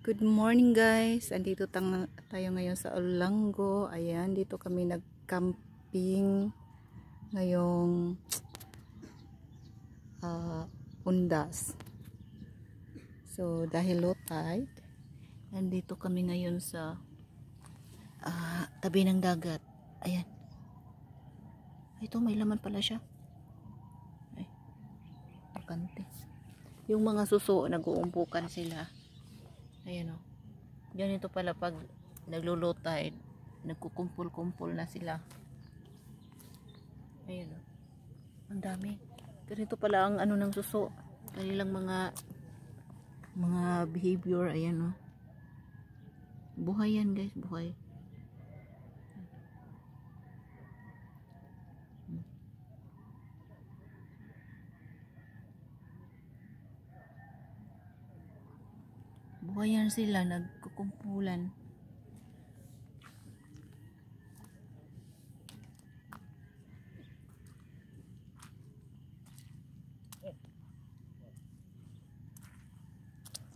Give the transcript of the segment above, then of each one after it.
Good morning guys, andito tayo ngayon sa Olango. Ayan, dito kami nag-camping ngayong undas. So dahil low tide, andito kami ngayon sa tabi ng dagat. Ayan, ito may laman pala siya. Ay, bakante. Yung mga suso, nag-uumpukan sila. Ayan o. Ganito pala pag naglo-low tide, nagkukumpul-kumpul na sila. Ayan o. Ang dami. Ganito pala ang ano ng suso. Kanilang mga behavior. Ayan o. Buhay yan guys. Buhay. Buhay yan sila. Nagkukumpulan.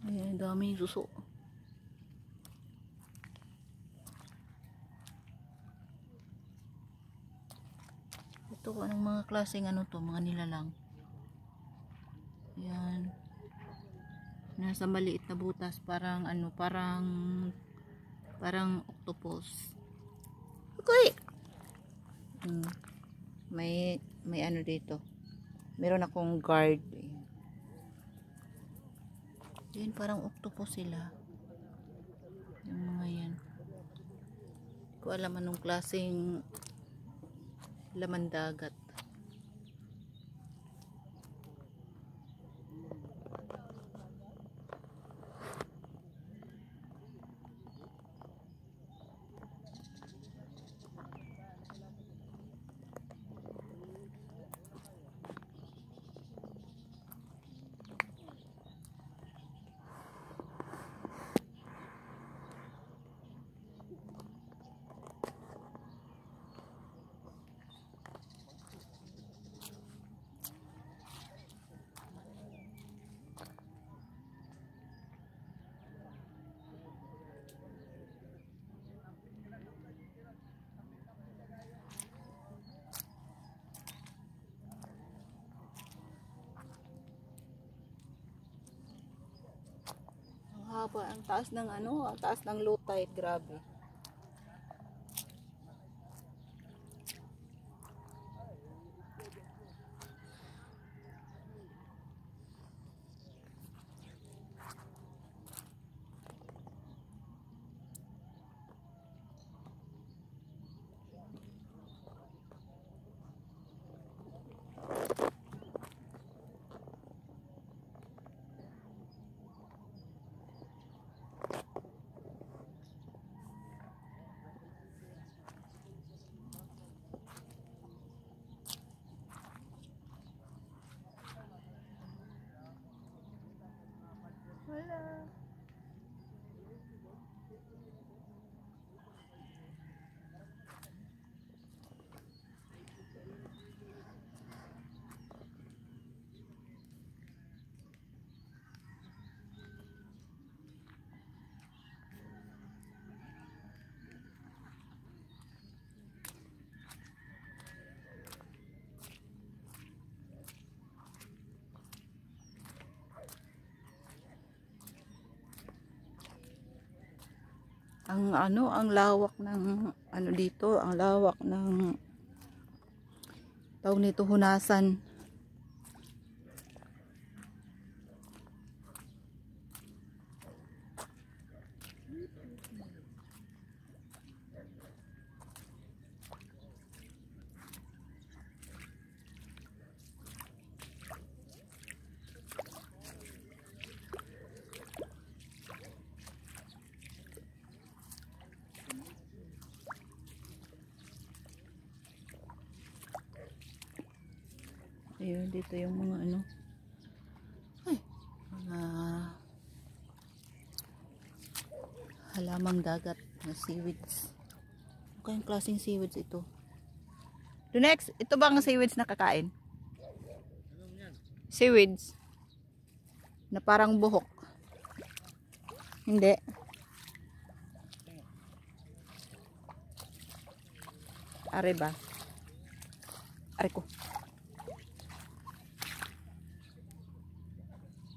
Ayan, daming suso. Ito, anong mga klaseng ano to, mga nilalang. Ayan. Nasa maliit na butas, parang ano, parang octopus. Okay. May ano dito. Meron akong guard. Yan, parang octopus sila. Yung mga yan. Hindi ko alam anong klaseng laman dagat. Haba, ang taas ng ano, ang taas ng low tide, grabe. Wala. Ang lawak ng ano dito, ang lawak ng tawag nito, hunasan. Ayun, dito yung mga ano. Ay, mga halamang dagat na seaweeds. Ano kayong klaseng seaweeds ito? The next, ito ba ang seaweeds na kakain? Seaweeds na parang buhok. Hindi. Are ba? Are ko.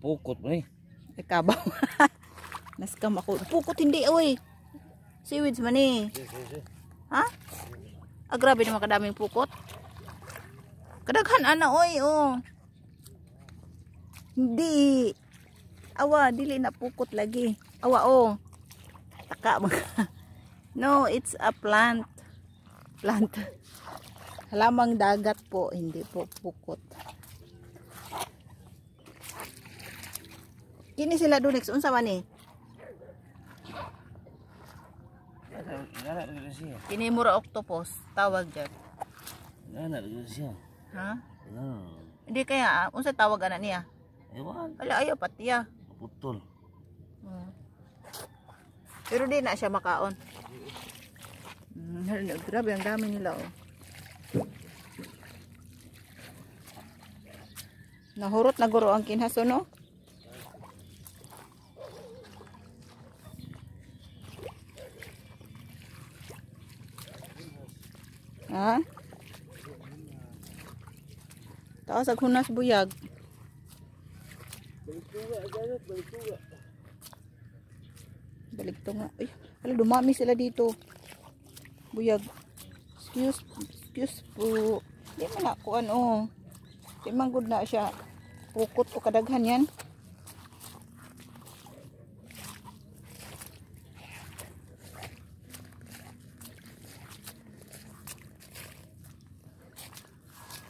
Pukot mo eh. Ikabaw. Naskam ako. Pukot hindi, oy. Seaweeds man eh. Ha? Ah, grabe naman kadaming pukot. Kadaghan ana, oy, oh. Hindi. Awa, dili na pukot lagi. Awa, oh. Taka mo. No, it's a plant. Plant. Halamang dagat po, hindi po pukot. Kini sila Dunex, unsa man eh? Kini mura octopus, tawag dyan. Siya. Ha? Hindi kaya, unsa tawag ana niya? Ewan. Ala, ayaw patiya. Putol. Pero di na siya makaon. Grabe, ang dami nila oh. Nahurot na guro ang kinhaso, no? Ha? Taas ag hunas buyag. Balik to nga. Ay, wala, dumami sila dito. Buyag. Excuse po. Di man ako ano. Di man good na siya. Pukot o kadaghan yan.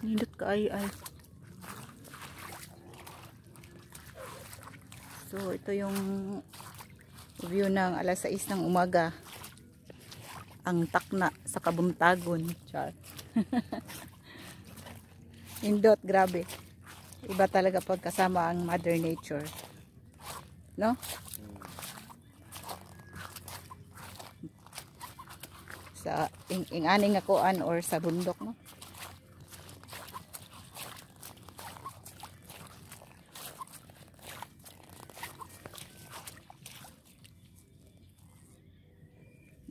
Nindot ka ay. So ito yung view ng alas 6 ng umaga. Ang takna sa Kabuntagon. Char. Indot, grabe. Iba talaga pagkasama ang Mother Nature. No? Sa ing-aning akoan or sa bundok, no?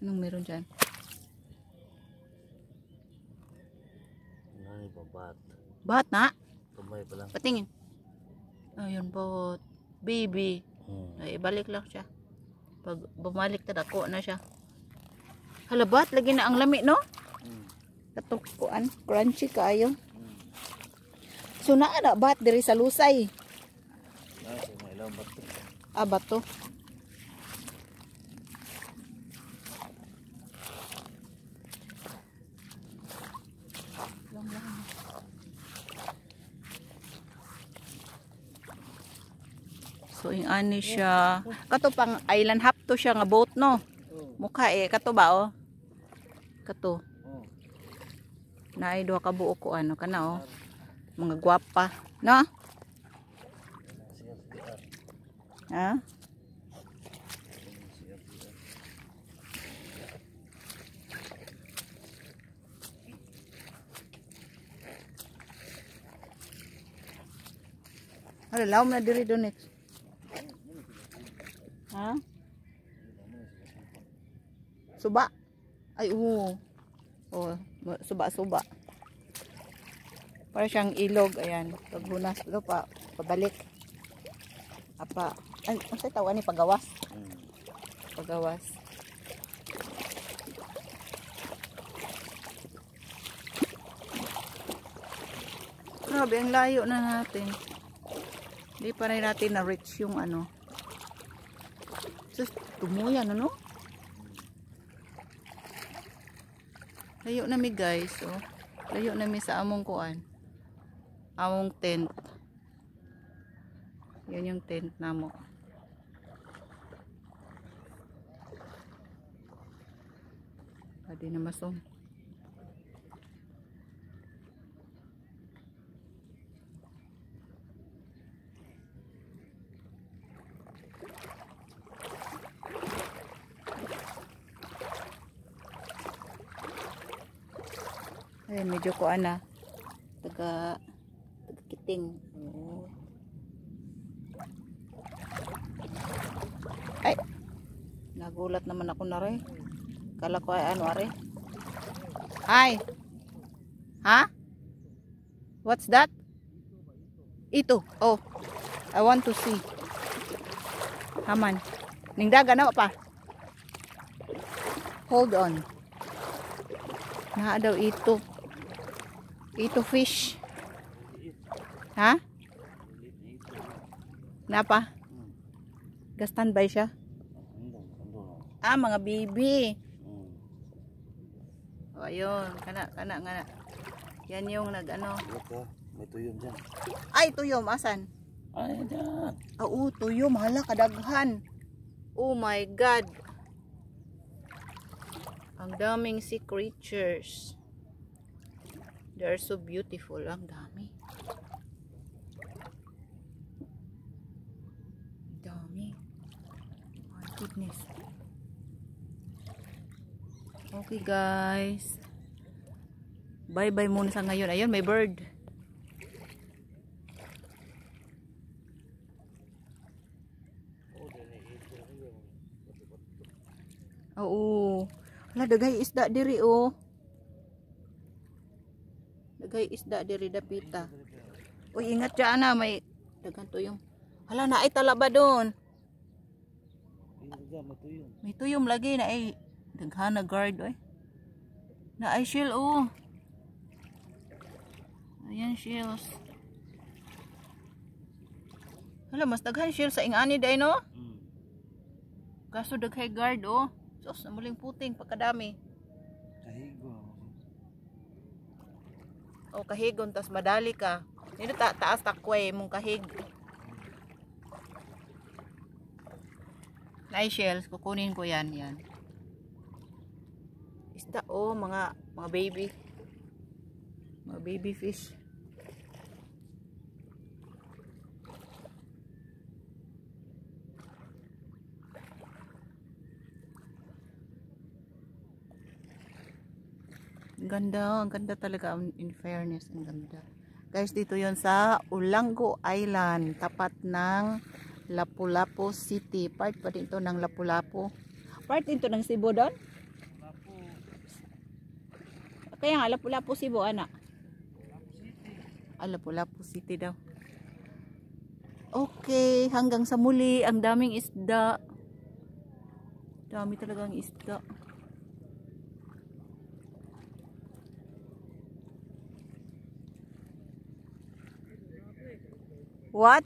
Anong meron dyan? Nani pa bat. Bat na? Kamay pa lang. Patingin. Ayun po. Baby. Ay, ibalik lang siya. Pag bumalik dako na siya. Halabat, lagi na ang lami, no? Katukuan. Crunchy kaayo. So naa na bat diri sa lusay. May ilang bato. Ah, bato. So ingani siya. Kato pang island hop to siya nga boat, no? Mukha eh kato ba oh? Kato. Naay duha ka buok ko ano kana oh. Mga gwapa, no? Ha? Ala, laom na diri Dunex. Ha? Suba. Ay, oo. Oh, suba-suba. Para siyang ilog, ayan. Paghunas ito pa, pabalik. Apa, ay, ang sa tawa ni pagawas. Pagawas. Grabe, ang layo na natin. Hindi pa rin natin na-reach yung ano. Sus, tumuyan, ano? Layo na mi guys, oh. Layo na mi sa among kuan. Among tent. Yan yung tent namo. Pwede na masong. Ay, medyo ko ana taga kiting. Oh. Ay, Nagulat naman ako na rin. Kala ko ay ano are. Hi. Ha? What's that? Ito. Oh. I want to see. Haman. Ningdaga na pa. Hold on. Naa daw ito. Ito fish. Ha? Napa? Ga-standby siya? Ah, mga bibi. O, ayun. Kana. Yan yung nag-ano. May tuyom dyan. Ay, tuyom. Asan? Ay, dyan. Oo, tuyom. Hala, kadaghan. Oh my God. Ang daming sea creatures. They're so beautiful. Ang dami. Dami. My goodness. Okay guys. Bye-bye muna sa ngayon. Ayun, may bird. Oo. Hala, dagay isda diri oh. Dagay isda diri dapita. Uy, ingat dyan na, may dagan tuyom. Hala, naay talaba doon. May tuyom lagi na ay daghan na guard oy. Na ay shield oh. Ayan shields. Hala, mas daghan shield sa ingani day no? Kaso daghay guard oh. Sos, namuling puting pagkadami. Kahigo. O kahigon tas madali ka. Dito taas takway mong kahig. Nice shells, kukunin ko yan. Isda oh, mga baby. Mga baby fish. Ang ganda talaga in fairness, ang ganda. Guys, dito yon sa Olango Island, tapat ng Lapu-Lapu City. Part pa din to ng Lapu-Lapu. Part din to ng Cebu doon? Kaya nga, Lapu-Lapu Cebu, anak. Lapu-Lapu City daw. Okay, hanggang sa muli. Ang daming isda. Dami talagang isda. What?